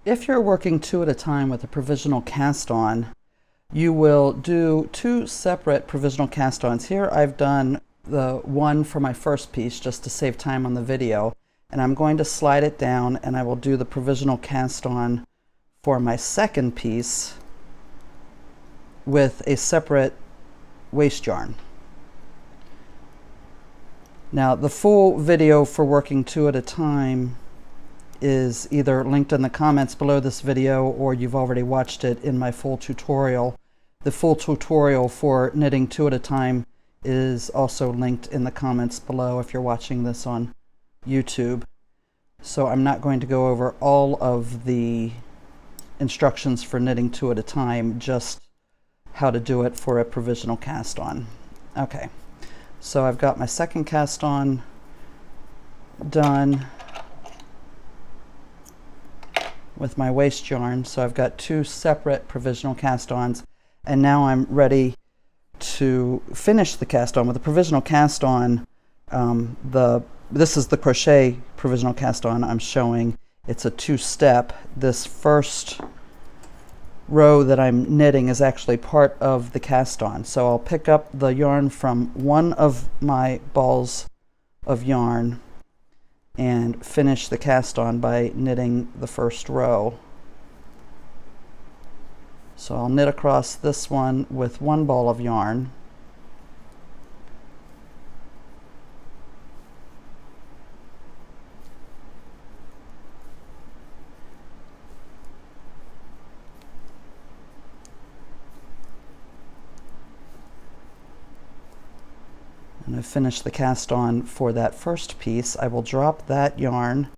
If you're working two at a time with a provisional cast on, you will do two separate provisional cast-ons. Here I've done the one for my first piece just to save time on the video, and I'm going to slide it down and I will do the provisional cast-on for my second piece with a separate waste yarn. Now the full video for working two at a time is either linked in the comments below this video or you've already watched it in my full tutorial. The full tutorial for knitting two at a time is also linked in the comments below if you're watching this on YouTube. So I'm not going to go over all of the instructions for knitting two at a time, just how to do it for a provisional cast on. Okay, so I've got my second cast on done with my waste yarn. So I've got two separate provisional cast-ons, and now I'm ready to finish the cast-on. With the provisional cast-on, this is the crochet provisional cast-on I'm showing. It's a two-step. This first row that I'm knitting is actually part of the cast-on. So I'll pick up the yarn from one of my balls of yarn and finish the cast on by knitting the first row. So I'll knit across this one with one ball of yarn, and I finish the cast on for that first piece. I will drop that yarn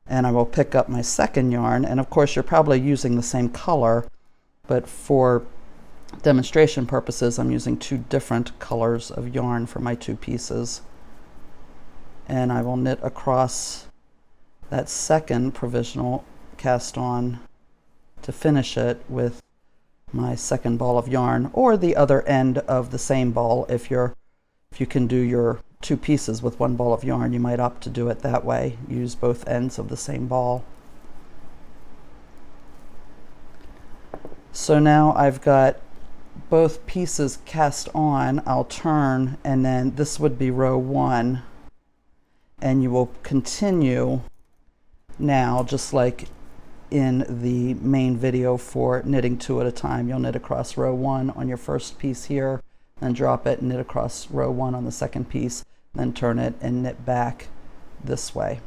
and I will pick up my second yarn, and of course you're probably using the same color, but for demonstration purposes I'm using two different colors of yarn for my two pieces. And I will knit across that second provisional cast on to finish it with my second ball of yarn, or the other end of the same ball. If you can do your two pieces with one ball of yarn, you might opt to do it that way. Use both ends of the same ball. So now I've got both pieces cast on. I'll turn, and then this would be row one, and you will continue now just like in the main video for knitting two at a time. You'll knit across row one on your first piece here, then drop it and knit across row one on the second piece, then turn it and knit back this way.